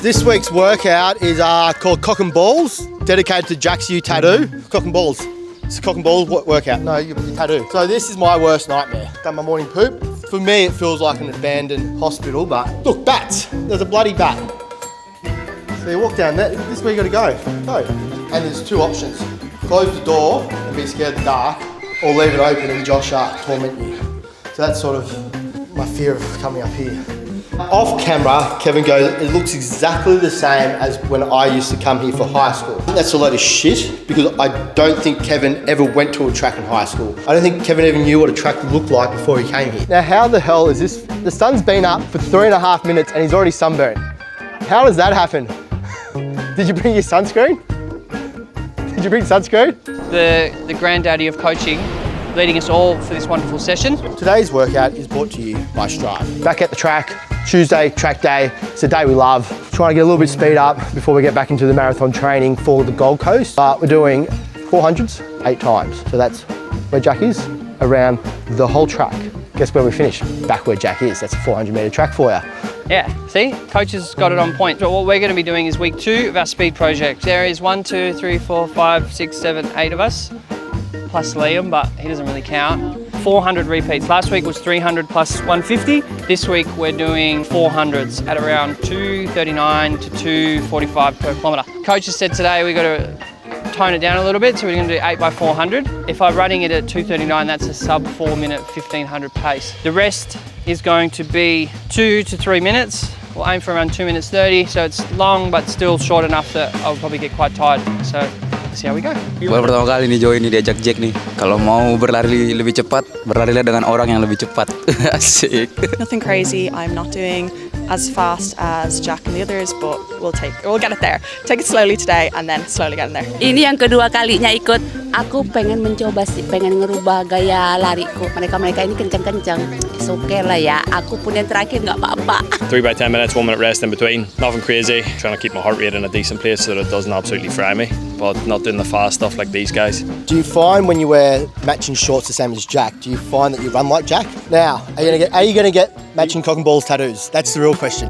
This week's workout is called Cock and Balls, dedicated to Jack's U tattoo. Cock and Balls. It's a cock and balls workout. No, your tattoo. So this is my worst nightmare. Done my morning poop. For me, it feels like an abandoned hospital, but look, bats. There's a bloody bat. So you walk down there, this is where you gotta go. And there's two options. Close the door and be scared of the dark, or leave it open and Josh torment you. So that's sort of my fear of coming up here. Off camera, Kevin goes, it looks exactly the same as when I used to come here for high school. I think that's a load of shit, because I don't think Kevin ever went to a track in high school. I don't think Kevin even knew what a track looked like before he came here. Now, how the hell is this? The sun's been up for 3.5 minutes and he's already sunburned. How does that happen? Did you bring your sunscreen? Did you bring sunscreen? The granddaddy of coaching, leading us all for this wonderful session. Today's workout is brought to you by Strive. Back at the track, Tuesday, track day. It's a day we love. Trying to get a little bit speed up before we get back into the marathon training for the Gold Coast. We're doing 400's 8 times. So that's where Jack is, around the whole track. Guess where we finish? Back where Jack is. That's a 400-metre track for you. Yeah, see, coach has got it on point. So what we're going to be doing is week 2 of our speed project. There is 1, 2, 3, 4, 5, 6, 7, 8 of us, plus Liam, but he doesn't really count. 400 repeats. Last week was 300 plus 150. This week we're doing 400s at around 239 to 245 per kilometre. Coach has said today we've got to tone it down a little bit, so we're going to do 8 by 400. If I'm running it at 239, that's a sub 4 minute 1500 pace. The rest is going to be 2 to 3 minutes. We'll aim for around 2 minutes 30, so it's long but still short enough that I'll probably get quite tired. So let's see how we go. Baru pertama kali nih join nih diajak Jack nih. Kalau mau berlari lebih cepat, berlarilah dengan orang yang lebih cepat. Asik. Nothing crazy. I'm not doing as fast as Jack and the others, but we'll get it there. Take it slowly today and then slowly get in there. Ini yang kedua kalinya ikut. Aku pengen mencoba sih, pengen ngerubah gaya lariku. Mereka ini kencang-kencang. It's okay lah ya. Aku pun yang terakhir nggak apa-apa. 3 by 10 minutes, 1 minute rest in between. Nothing crazy. Trying to keep my heart rate in a decent place so that it doesn't absolutely fry me. But not doing the fast stuff like these guys. Do you find when you wear matching shorts the same as Jack, do you find that you run like Jack? Now, are you gonna get matching cock and balls tattoos? That's the real question.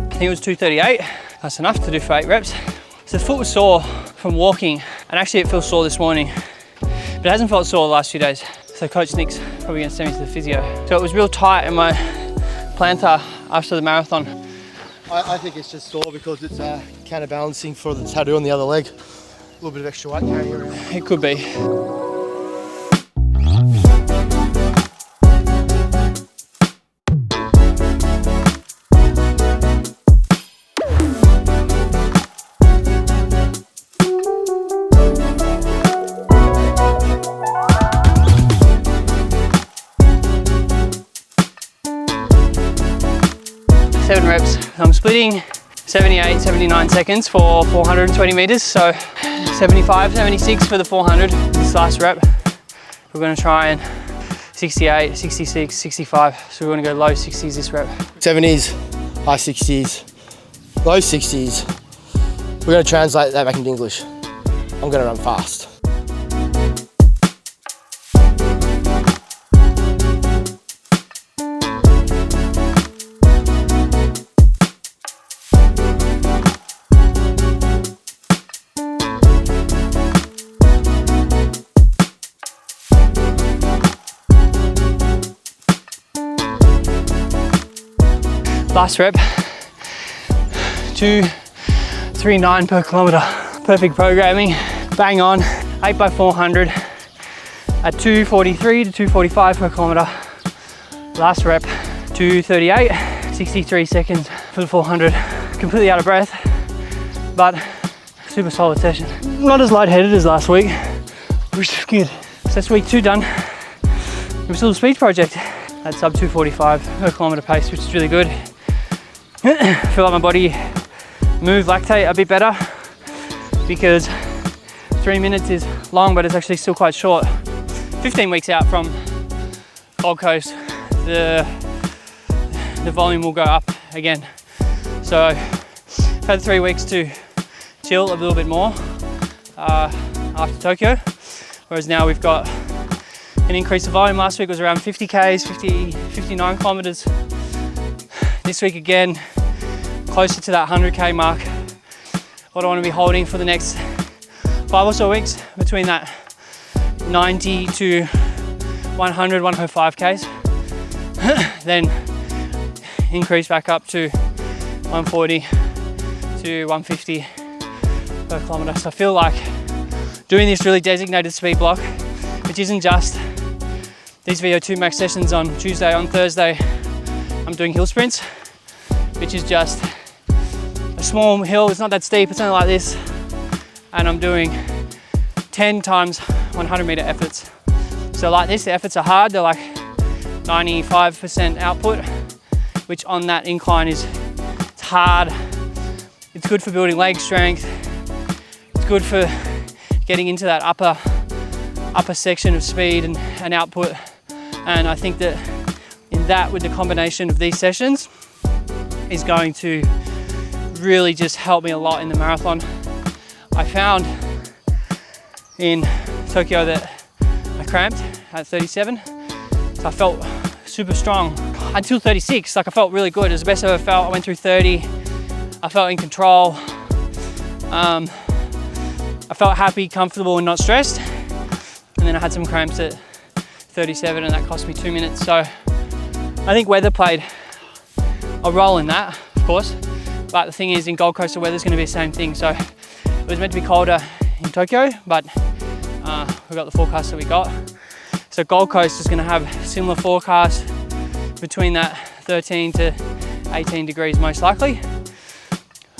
I think it was 238. That's enough to do for 8 reps. So the foot was sore from walking, and actually it feels sore this morning, but it hasn't felt sore the last few days. So Coach Nick's probably gonna send me to the physio. So it was real tight in my plantar after the marathon. I think it's just sore because it's counterbalancing for the tattoo on the other leg. A little bit of extra weight carrying around. It could be. Seven reps. I'm splitting 78, 79 seconds for 420 meters. So 75, 76 for the 400. This last rep, we're gonna try and 68, 66, 65. So we're gonna go low 60s this rep. 70s, high 60s, low 60s. We're gonna translate that back into English. I'm gonna run fast. Last rep, 239 per kilometer. Perfect programming, bang on, 8 by 400 at 243 to 245 per kilometer. Last rep, 238, 63 seconds for the 400. Completely out of breath, but super solid session. Not as lightheaded as last week, which is good. So that's week 2 done. It was still a speed project at sub 245 per kilometer pace, which is really good. I feel like my body moved lactate a bit better because 3 minutes is long, but it's actually still quite short. 15 weeks out from Gold Coast, the volume will go up again. So I've had 3 weeks to chill a little bit more after Tokyo, whereas now we've got an increase of volume. Last week was around 50 Ks, 59 kilometers. This week again, closer to that 100K mark. What I want to be holding for the next 5 or so weeks, between that 90 to 100, 105 Ks. Then increase back up to 140 to 150 per kilometer. So I feel like doing this really designated speed block, which isn't just these VO2 max sessions on Tuesday. On Thursday, I'm doing hill sprints, which is just a small hill. It's not that steep, it's only like this. And I'm doing 10 times 100 meter efforts. So like this, the efforts are hard. They're like 95% output, which on that incline it's hard. It's good for building leg strength. It's good for getting into that upper section of speed and output. And I think that in that, with the combination of these sessions, is going to really just help me a lot in the marathon. I found in Tokyo that I cramped at 37, so I felt super strong until 36. Like I felt really good. It was the best I ever felt. I went through 30. I felt in control. I felt happy, comfortable, and not stressed. And then I had some cramps at 37, and that cost me 2 minutes. So I think weather played a role in that, of course. But the thing is, in Gold Coast, the weather's going to be the same thing. So it was meant to be colder in Tokyo, but we got the forecast that we got. So Gold Coast is going to have similar forecast between that 13 to 18 degrees most likely.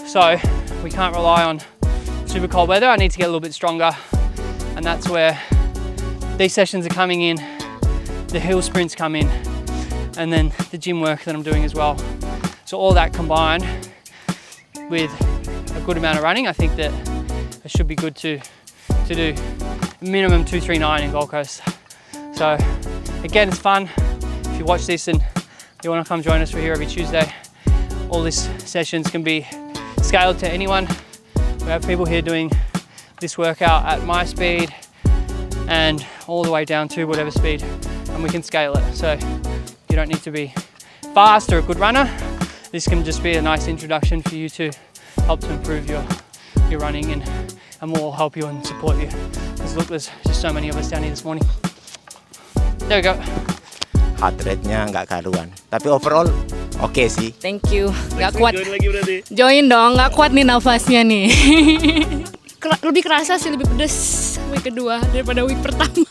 So we can't rely on super cold weather. I need to get a little bit stronger, and that's where these sessions are coming in, the hill sprints come in, and then the gym work that I'm doing as well. So all that combined with a good amount of running, I think that it should be good to do minimum 239 in Gold Coast. So again, it's fun. If you watch this and you want to come join us, we're here every Tuesday. All these sessions can be scaled to anyone. We have people here doing this workout at my speed and all the way down to whatever speed, and we can scale it. So you don't need to be fast or a good runner. This can just be a nice introduction for you to help to improve your running, and we'll help you and support you. Because look, there's just so many of us down here this morning. There we go. Heart rate-nya nggak karuan, tapi overall oke sih. Thank you. Nggak kuat. Join dong, nggak kuat nih nafasnya nih. Lebih kerasa sih, lebih pedes week kedua daripada week pertama.